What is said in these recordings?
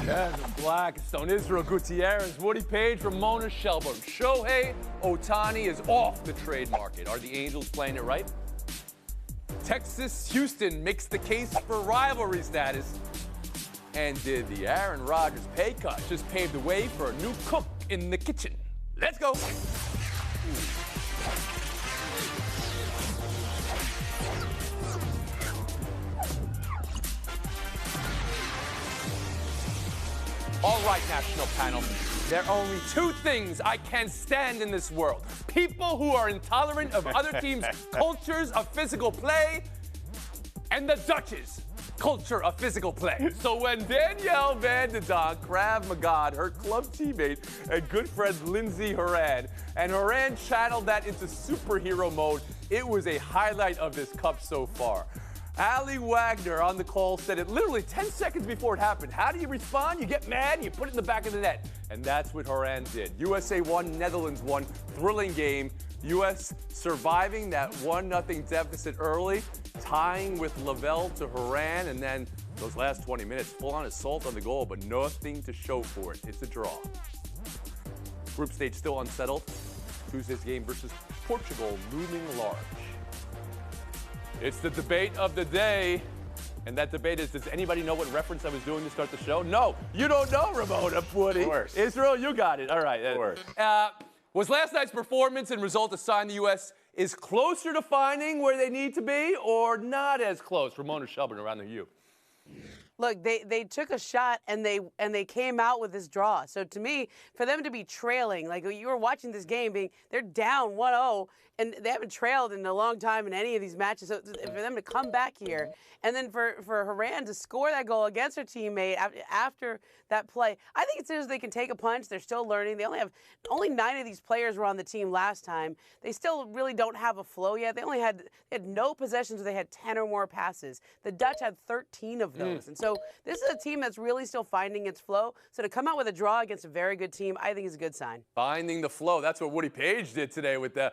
Kevin Blackstone, Israel Gutierrez, Woody Page, Ramona Shelburne. Shohei Ohtani is off the trade market. Are the Angels playing it right? Texas Houston makes the case for rivalry status. And did the Aaron Rodgers pay cut just pave the way for a new cook in the kitchen? Let's go. All right, national panel. There are only two things I can't stand in this world. People who are intolerant of other teams' cultures of physical play, and the Dutch's culture of physical play. So when Danielle Van de Donk, Krav Maga, her club teammate and good friend Lindsey Horan, and Horan channeled that into superhero mode, it was a highlight of this cup so far. Ali Wagner on the call said it literally 10 seconds before it happened. How do you respond? You get mad and you put it in the back of the net. And that's what Horan did. USA won, Netherlands won. Thrilling game. U.S. surviving that 1-0 deficit early, tying with Lavelle to Horan, and then those last 20 minutes, full-on assault on the goal, but nothing to show for it. It's a draw. Group stage still unsettled. Tuesday's game versus Portugal looming large. It's the debate of the day, and that debate is, does anybody know what reference I was doing to start the show? No, you don't know, Ramona, Woody. Of course. Israel, you got it. All right. Of course. Was last night's performance and result a sign the U.S. is closer to finding where they need to be, or not as close? Ramona Shelburne, around to you. Look, they took a shot and they came out with this draw. So to me, for them to be trailing, like you were watching this game, they're down 1-0, and they haven't trailed in a long time in any of these matches. So for them to come back here, and then for Horan to score that goal against her teammate after that play, I think it's as they can take a punch. They're still learning. They only 9 of these players were on the team last time. They still really don't have a flow yet. They had no possessions where they had 10 or more passes. The Dutch had 13 of those. And so this is a team that's really still finding its flow. So to come out with a draw against a very good team, I think is a good sign. Finding the flow. That's what Woody Page did today with the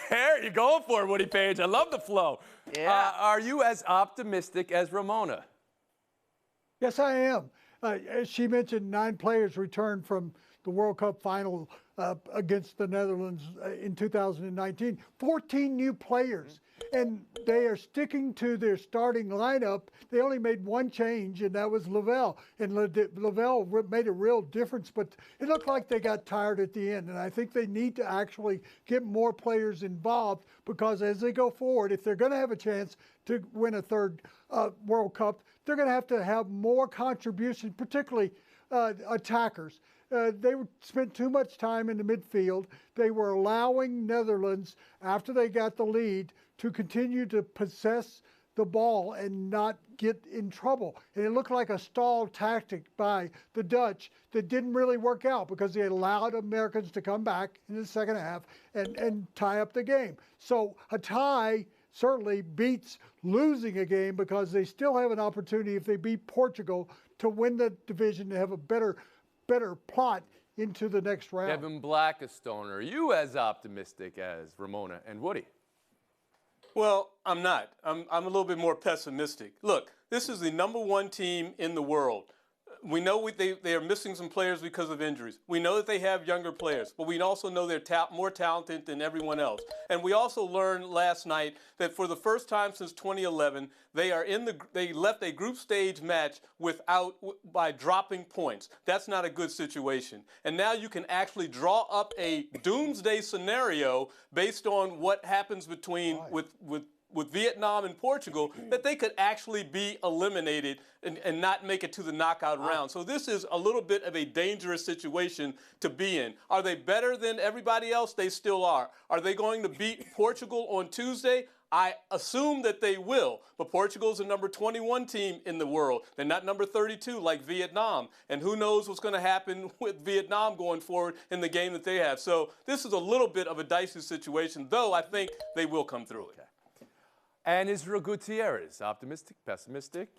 hair. You're going for it, Woody Page. I love the flow. Yeah. Are you as optimistic as Ramona? Yes, I am. As she mentioned, 9 players returned from the World Cup final against the Netherlands in 2019. 14 new players, and they are sticking to their starting lineup. They only made one change, and that was Lavelle. And Lavelle made a real difference, but it looked like they got tired at the end. And I think they need to actually get more players involved, because as they go forward, if they're going to have a chance to win a third World Cup, they're going to have more contribution, particularly attackers. They spent too much time in the midfield. They were allowing Netherlands, after they got the lead, to continue to possess the ball and not get in trouble. And it looked like a stalled tactic by the Dutch that didn't really work out, because they allowed Americans to come back in the second half and tie up the game. So a tie certainly beats losing a game, because they still have an opportunity, if they beat Portugal, to win the division, to have a better plot into the next round. Kevin Blackstone, are you as optimistic as Ramona and Woody? Well, I'm not. I'm a little bit more pessimistic. Look, this is the #1 team in the world. We know they are missing some players because of injuries. We know that they have younger players, but we also know they're more talented than everyone else. And we also learned last night that for the first time since 2011, they left a group stage match by dropping points. That's not a good situation. And now you can actually draw up a doomsday scenario based on what happens with Vietnam and Portugal, that they could actually be eliminated and not make it to the knockout round. So this is a little bit of a dangerous situation to be in. Are they better than everybody else? They still are. Are they going to beat Portugal on Tuesday? I assume that they will, but Portugal's a #21 team in the world. They're not number 32 like Vietnam, and who knows what's going to happen with Vietnam going forward in the game that they have. So this is a little bit of a dicey situation, though I think they will come through it. And Israel Gutierrez, optimistic, pessimistic?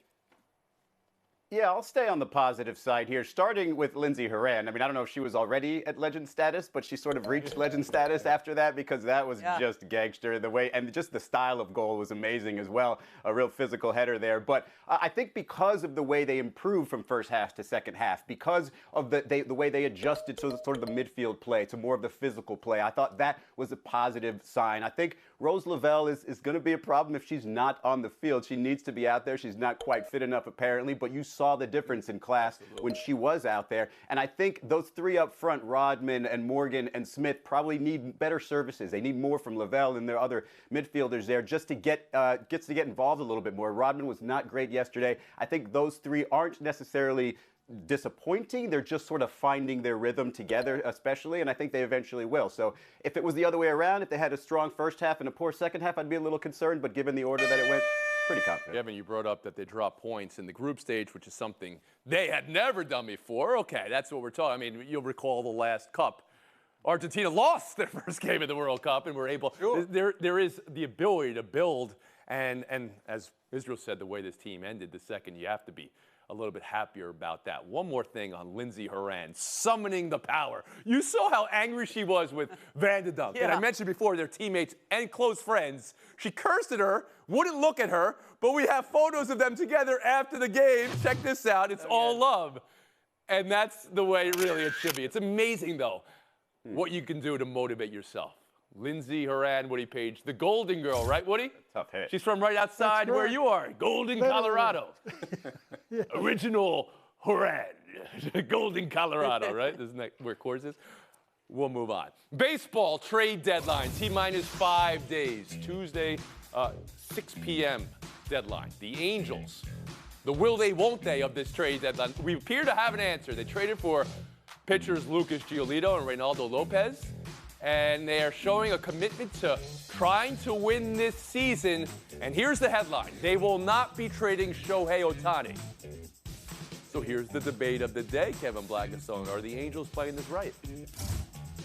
Yeah, I'll stay on the positive side here, starting with Lindsey Horan. I mean, I don't know if she was already at legend status, but she sort of reached legend status after that because that was just gangster. The way and just the style of goal was amazing as well. A real physical header there. But I think because of the way they improved from first half to second half, because of the way they adjusted to sort of the midfield play, to more of the physical play, I thought that was a positive sign. I think Rose Lavelle is going to be a problem if she's not on the field. She needs to be out there. She's not quite fit enough, apparently, but you saw the difference in class when she was out there. And I think those three up front, Rodman and Morgan and Smith, probably need better services. They need more from Lavelle and their other midfielders there just to get involved a little bit more. Rodman was not great yesterday. I think those three aren't necessarily disappointing. They're just sort of finding their rhythm together, especially, and I think they eventually will. So if it was the other way around, if they had a strong first half and a poor second half, I'd be a little concerned, but given the order that it went, pretty confident. Kevin, you brought up that they dropped points in the group stage, which is something they had never done before. Okay, that's what we're talking. I mean, you'll recall the last Cup. Argentina lost their first game of the World Cup and were able, there is the ability to build, and as Israel said, the way this team ended the second, you have to be a little bit happier about that. One more thing on Lindsey Horan, summoning the power. You saw how angry she was with Van de Dunk. And I mentioned before, their teammates and close friends. She cursed at her, wouldn't look at her, but we have photos of them together after the game. Check this out. It's all love. And that's the way really it should be. It's amazing, though, what you can do to motivate yourself. Lindsey Horan, Woody Page, the Golden Girl, right, Woody? Tough hit. She's from right outside where you are, Golden, Colorado. Original Horan, Golden, Colorado, right? Isn't that where Coors is? We'll move on. Baseball trade deadline, T-minus 5 days. Tuesday, 6 p.m. deadline. The Angels, the will they, won't they of this trade deadline. We appear to have an answer. They traded for pitchers Lucas Giolito and Reynaldo Lopez. And they are showing a commitment to trying to win this season. And here's the headline. They will not be trading Shohei Ohtani. So here's the debate of the day, Kevin Blackstone. Are the Angels playing this right?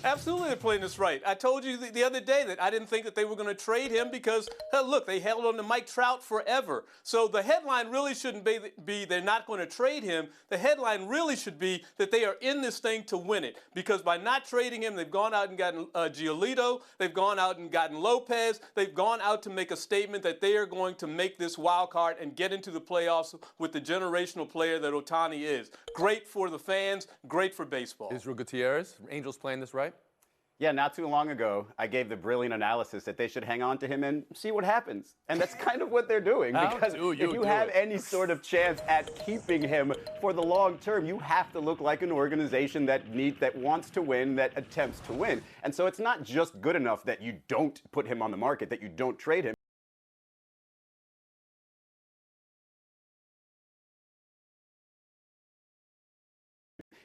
Absolutely, they're playing this right. I told you the other day that I didn't think that they were going to trade him because, hell, look, they held on to Mike Trout forever. So the headline really shouldn't be they're not going to trade him. The headline really should be that they are in this thing to win it. Because by not trading him, they've gone out and gotten Giolito. They've gone out and gotten Lopez. They've gone out to make a statement that they are going to make this wild card and get into the playoffs with the generational player that Ohtani is. Great for the fans. Great for baseball. Israel Gutierrez, Angels playing this right? Yeah, not too long ago, I gave the brilliant analysis that they should hang on to him and see what happens. And that's kind of what they're doing. Because if you have any sort of chance at keeping him for the long term, you have to look like an organization that wants to win, that attempts to win. And so it's not just good enough that you don't put him on the market, that you don't trade him.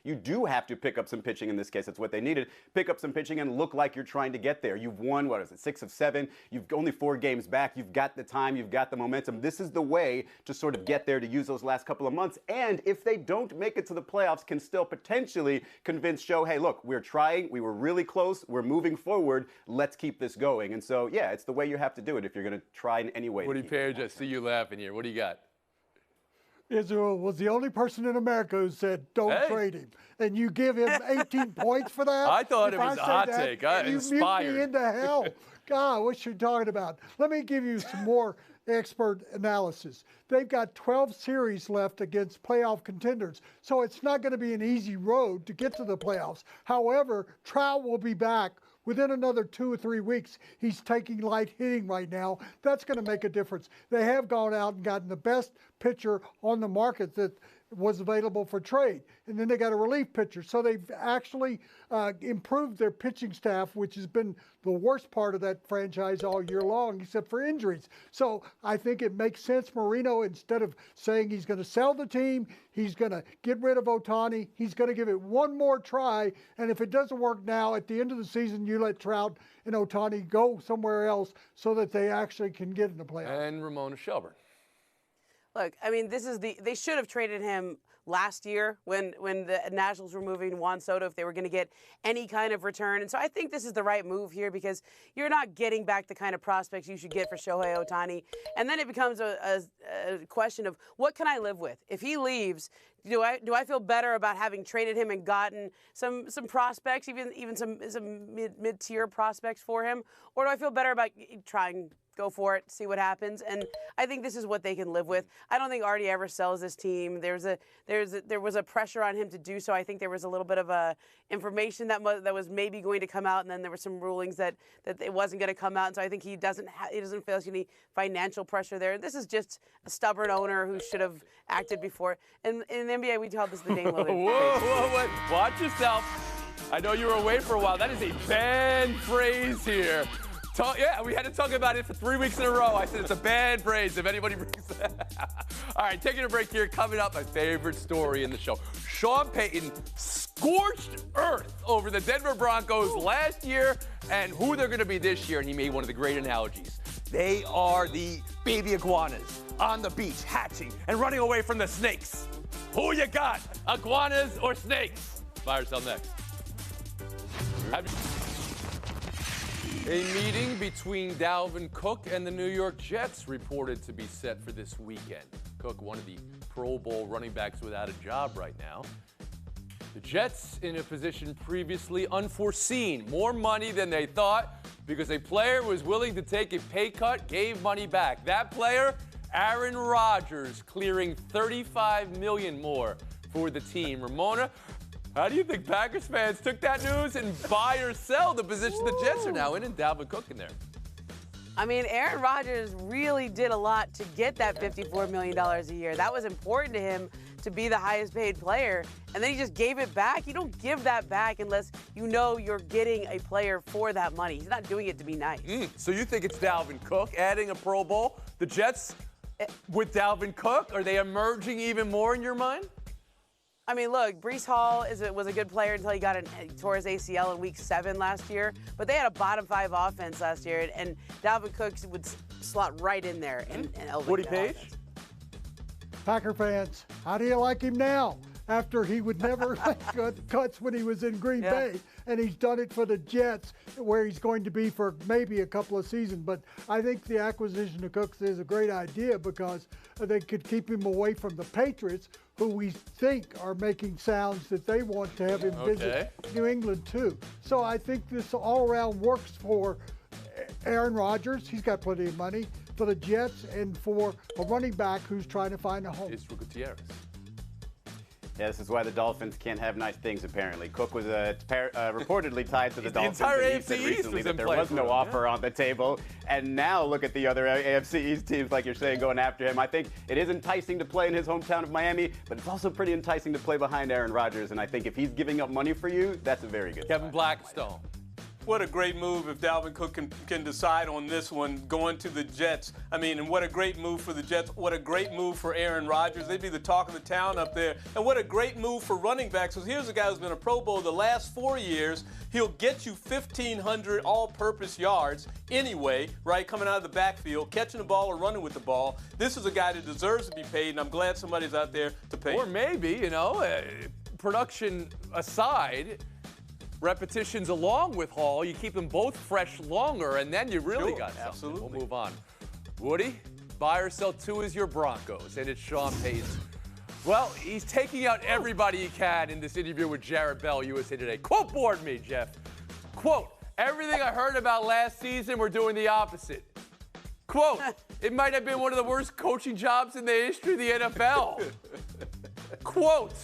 You do have to pick up some pitching in this case. That's what they needed. Pick up some pitching and look like you're trying to get there. You've won, 6 of 7. You've only 4 games back. You've got the time. You've got the momentum. This is the way to sort of get there, to use those last couple of months. And if they don't make it to the playoffs, can still potentially convince Shohei, look, we're trying. We were really close. We're moving forward. Let's keep this going. And so, yeah, it's the way you have to do it if you're going to try in any way. Woody Page, I see you laughing here. What do you got? Israel was the only person in America who said, don't trade him. And you give him 18 points for that? I thought it was a hot take. Inspired. You mute me into hell. God, what you talking about? Let me give you some more expert analysis. They've got 12 series left against playoff contenders, so it's not going to be an easy road to get to the playoffs. However, Trout will be back within another 2 or 3 weeks. He's taking light hitting right now. That's going to make a difference. They have gone out and gotten the best pitcher on the market that was available for trade. And then they got a relief pitcher. So they've actually improved their pitching staff, which has been the worst part of that franchise all year long, except for injuries. So I think it makes sense, Marino, instead of saying he's going to sell the team, he's going to get rid of Ohtani, he's going to give it one more try. And if it doesn't work now, at the end of the season, you let Trout and Ohtani go somewhere else so that they actually can get in the playoffs. And Ramona Shelburne. Look, I mean, they should have traded him last year when the Nationals were moving Juan Soto if they were going to get any kind of return. And so I think this is the right move here because you're not getting back the kind of prospects you should get for Shohei Ohtani. And then it becomes a question of what can I live with? If he leaves, do I feel better about having traded him and gotten some prospects, even some mid-tier prospects for him? Or do I feel better about trying go for it, see what happens? And I think this is what they can live with. I don't think Artie ever sells this team. There was a pressure on him to do so. I think there was a little bit of information that was maybe going to come out, and then there were some rulings that it wasn't going to come out. And so I think he doesn't feel any financial pressure there. This is just a stubborn owner who should have acted before. And in the NBA, we call this the game loaded. Whoa, watch yourself. I know you were away for a while. That is a banned phrase here. Yeah, we had to talk about it for 3 weeks in a row. I said it's a bad phrase if anybody brings that. All right, taking a break here. Coming up, my favorite story in the show. Sean Payton scorched earth over the Denver Broncos last year and who they're going to be this year. And he made one of the great analogies. They are the baby iguanas on the beach hatching and running away from the snakes. Who you got, iguanas or snakes? Buy or sell next. A meeting between Dalvin Cook and the New York Jets reported to be set for this weekend. Cook, one of the Pro Bowl running backs without a job right now. The Jets in a position previously unforeseen. More money than they thought because a player was willing to take a pay cut, gave money back. That player, Aaron Rodgers, clearing $35 million more for the team. Ramona, how do you think Packers fans took that news and buy or sell the position the Jets are now in and Dalvin Cook in there? I mean, Aaron Rodgers really did a lot to get that $54 million a year. That was important to him to be the highest paid player. And then he just gave it back. You don't give that back unless you know you're getting a player for that money. He's not doing it to be nice. So you think it's Dalvin Cook adding a Pro Bowl? The Jets with Dalvin Cook, are they emerging even more in your mind? I mean, look, Breece Hall was a good player until he tore his ACL in Week 7 last year. But they had a bottom 5 offense last year, and Dalvin Cook would slot right in there and elevate Woody that Page? offense. Packer fans, how do you like him now? After he would never cuts when he was in Green Bay, and he's done it for the Jets, where he's going to be for maybe a couple of seasons. But I think the acquisition of Cooks is a great idea because they could keep him away from the Patriots, who we think are making sounds that they want to have him visit New England too. So I think this all around works for Aaron Rodgers. He's got plenty of money for the Jets and for a running back who's trying to find a home. It's Gutierrez. Yeah, this is why the Dolphins can't have nice things, apparently. Cook was reportedly tied to the Dolphins, and he said recently that there was no offer on the table. And now look at the other AFC East teams, like you're saying, going after him. I think it is enticing to play in his hometown of Miami, but it's also pretty enticing to play behind Aaron Rodgers. And I think if he's giving up money for you, that's a very good Kevin sign. Blackstone. What a great move if Dalvin Cook can decide on this one, going to the Jets. I mean, and what a great move for the Jets. What a great move for Aaron Rodgers. They'd be the talk of the town up there. And what a great move for running backs. Because here's a guy who's been a Pro Bowl the last 4 years. He'll get you 1,500 all-purpose yards anyway, right, coming out of the backfield, catching the ball or running with the ball. This is a guy that deserves to be paid, and I'm glad somebody's out there to pay him. Or maybe, production aside, repetitions along with Hall, you keep them both fresh longer, and then you really got something. Absolutely. We'll move on. Woody, buy or sell two is your Broncos, and it's Sean Payton. Well, he's taking out everybody he can in this interview with Jarrett Bell, USA Today. Quote board me, Jeff. Quote, everything I heard about last season, we're doing the opposite. Quote, it might have been one of the worst coaching jobs in the history of the NFL. Quote,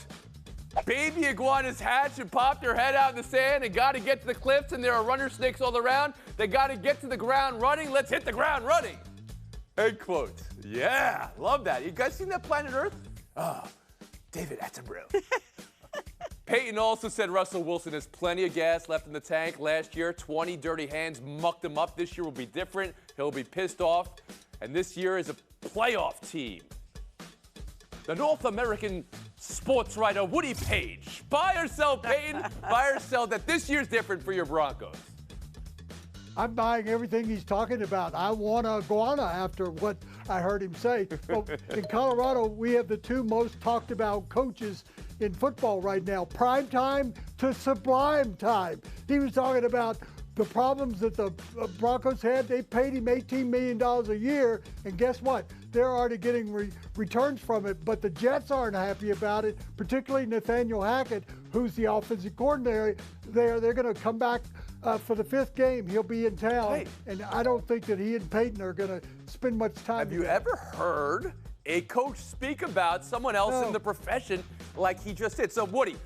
baby iguanas hatch and pop their head out in the sand and got to get to the cliffs, and there are runner snakes all around. They got to get to the ground running. Let's hit the ground running. End quote. Yeah, love that. You guys seen that Planet Earth? Oh, David Attenborough. Peyton also said Russell Wilson has plenty of gas left in the tank. Last year, 20 dirty hands mucked him up. This year will be different. He'll be pissed off. And this year is a playoff team. The North American sports writer Woody Page. Buy or sell, Peyton? Buy or sell that this year's different for your Broncos? I'm buying everything he's talking about. I want an iguana after what I heard him say. Well, in Colorado, we have the two most talked about coaches in football right now, prime time to sublime time. He was talking about the problems that the Broncos had. They paid him $18 million a year, and guess what? They're already getting returns from it, but the Jets aren't happy about it, particularly Nathaniel Hackett, who's the offensive coordinator there. They're going to come back for the 5th game. He'll be in town, and I don't think that he and Peyton are going to spend much time Have you ever heard a coach speak about someone else in the profession like he just did? So, Woody,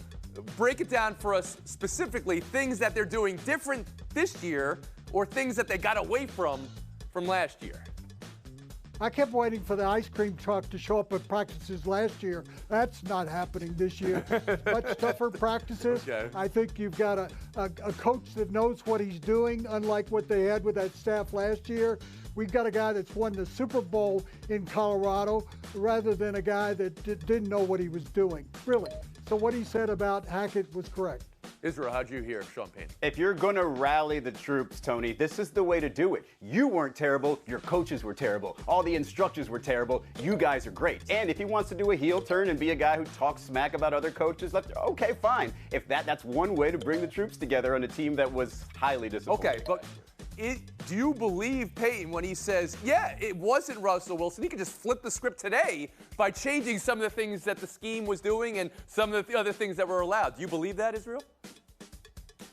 break it down for us specifically, things that they're doing different this year or things that they got away from last year. I kept waiting for the ice cream truck to show up at practices last year. That's not happening this year. Much tougher practices. Okay. I think you've got a coach that knows what he's doing, unlike what they had with that staff last year. We've got a guy that's won the Super Bowl in Colorado rather than a guy that didn't know what he was doing, really. So what he said about Hackett was correct. Israel, how'd you hear Sean Payton? If you're going to rally the troops, Tony, this is the way to do it. You weren't terrible. Your coaches were terrible. All the instructors were terrible. You guys are great. And if he wants to do a heel turn and be a guy who talks smack about other coaches, okay, fine. If that's one way to bring the troops together on a team that was highly disappointing. Okay, but do you believe Payton when he says, yeah, it wasn't Russell Wilson? He could just flip the script today by changing some of the things that the scheme was doing and some of the other things that were allowed. Do you believe that, Israel?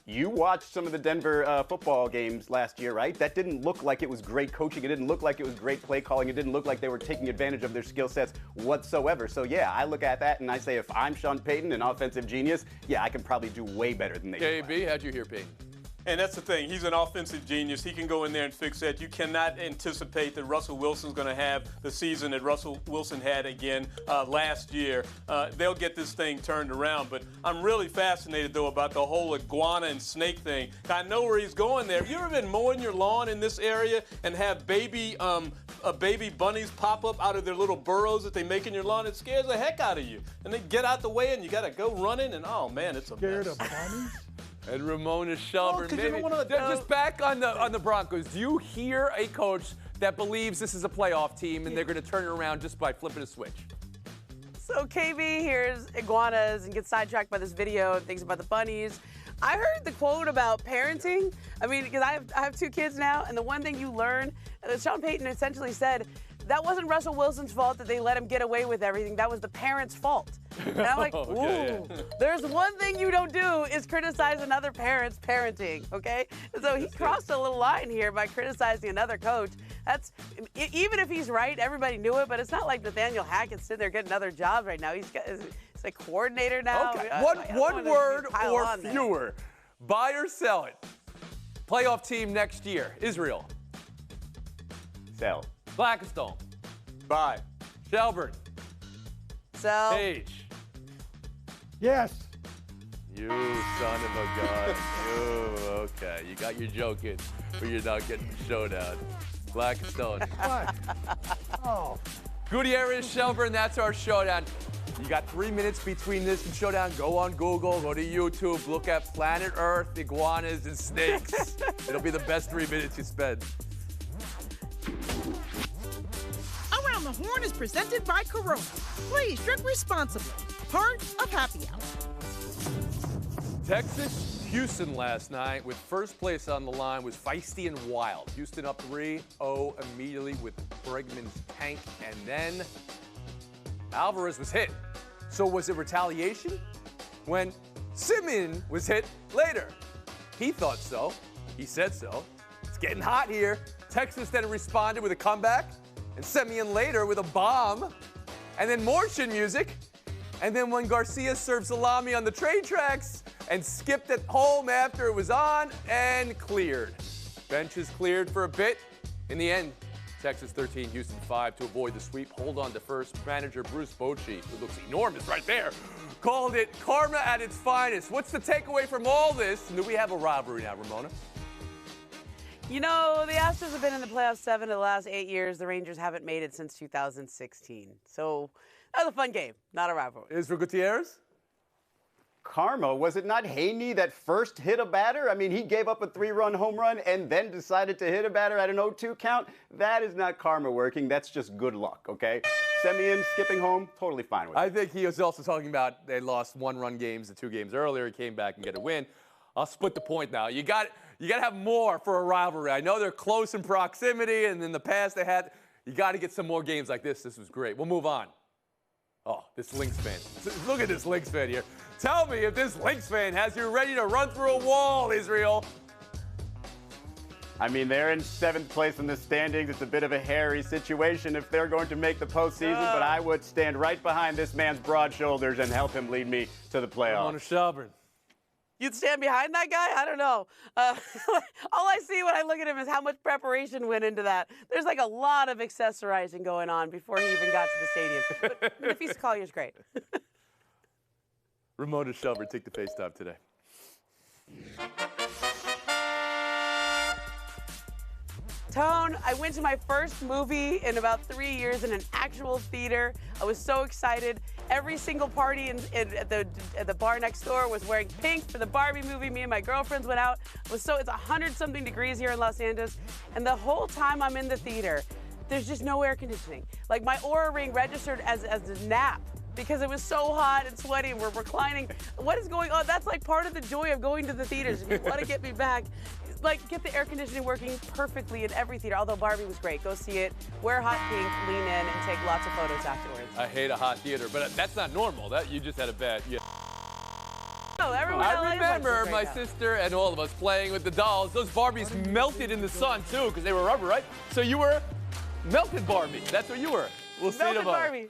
You watched some of the Denver football games last year, right? That didn't look like it was great coaching. It didn't look like it was great play calling. It didn't look like they were taking advantage of their skill sets whatsoever. So, yeah, I look at that and I say if I'm Sean Payton, an offensive genius, yeah, I can probably do way better than they did. KB, how'd you hear Payton? And that's the thing. He's an offensive genius. He can go in there and fix that. You cannot anticipate that Russell Wilson's going to have the season that Russell Wilson had again last year. They'll get this thing turned around. But I'm really fascinated, though, about the whole iguana and snake thing. I know where he's going there. Have you ever been mowing your lawn in this area and have baby bunnies pop up out of their little burrows that they make in your lawn? It scares the heck out of you. And they get out the way and you got to go running. And, oh, man, it's a Scared mess. of bunnies? And Ramona Shelburne, 'cause you don't wanna- just back on the Broncos. Do you hear a coach that believes this is a playoff team and they're going to turn it around just by flipping a switch? So KB hears iguanas and gets sidetracked by this video and thinks about the bunnies. I heard the quote about parenting. I mean, because I have 2 kids now, and the one thing you learn, Sean Payton essentially said, that wasn't Russell Wilson's fault that they let him get away with everything. That was the parents' fault. And I'm like, ooh, there's one thing you don't do is criticize another parent's parenting, okay? So he crossed a little line here by criticizing another coach. That's, even if he's right, everybody knew it, but it's not like Nathaniel Hackett's sitting there getting another job right now. He's a coordinator now. Okay, one word or fewer. Buy or sell it. Playoff team next year. Israel. Sell. Blackstone. Bye. Shelburne. So Page. Yes. You son of a gun. You, okay. You got your joke in, but you're not getting the showdown. Blackstone. What? Oh. Gutierrez, Shelburne, that's our showdown. You got 3 minutes between this and showdown. Go on Google, go to YouTube, look at planet Earth, iguanas, and snakes. It'll be the best 3 minutes you spend. Around the Horn is presented by Corona. Please drink responsibly. Part of Happy Hour. Texas, Houston last night with first place on the line was feisty and wild. Houston up 3-0 immediately with Bregman's tank, and then Alvarez was hit. So was it retaliation? When Simeon was hit later. He thought so. He said so. It's getting hot here. Texas then responded with a comeback, and Simeon later with a bomb, and then more chin music. And then when Garcia served salami on the train tracks and skipped it home after it was on and cleared. Benches cleared for a bit. In the end, Texas 13, Houston 5 to avoid the sweep. Hold on to first. Manager Bruce Bochy, who looks enormous right there, called it karma at its finest. What's the takeaway from all this? And do we have a rivalry now, Ramona? You know, the Astros have been in the playoffs 7 of the last 8 years. The Rangers haven't made it since 2016. So that was a fun game, not a rivalry. Israel Gutierrez? karma. Was it not Haney that first hit a batter? I mean, he gave up a 3-run home run and then decided to hit a batter at an 0-2 count. That is not karma working. That's just good luck, okay? Semien skipping home, totally fine with it. I think he was also talking about they lost 1-run games the 2 games earlier. He came back and get a win. I'll split the point now. You got to have more for a rivalry. I know they're close in proximity, and in the past they had. You got to get some more games like this. This was great. We'll move on. Oh, this Lynx fan. Look at this Lynx fan here. Tell me if this Lynx fan has you ready to run through a wall, Israel. I mean, they're in 7th place in the standings. It's a bit of a hairy situation if they're going to make the postseason, but I would stand right behind this man's broad shoulders and help him lead me to the playoffs. Shelburne. You'd stand behind that guy? I don't know. All I see when I look at him is how much preparation went into that. There's like a lot of accessorizing going on before he even got to the stadium. But Nafisa Collier's great. Ramona Shelburne, take the FaceTime today. Tone, I went to my first movie in about 3 years in an actual theater. I was so excited. Every single party at the bar next door was wearing pink for the Barbie movie. Me and my girlfriends went out. It's 100-something degrees here in Los Angeles. And the whole time I'm in the theater, there's just no air conditioning. Like my Oura Ring registered as a nap because it was so hot and sweaty and we're reclining. What is going on? That's like part of the joy of going to the theaters. If you want to get me back, like get the air conditioning working perfectly in every theater. Although Barbie was great. Go see it. Wear hot pink, lean in, and take lots of photos afterwards. I hate a hot theater, but that's not normal. That you just had a bad. Yeah. No, everyone I remember my sister and all of us playing with the dolls. Those Barbies melted in the sun too, because they were rubber, right? So you were melted Barbie. That's what you were. We'll see Melted tomorrow. Barbie.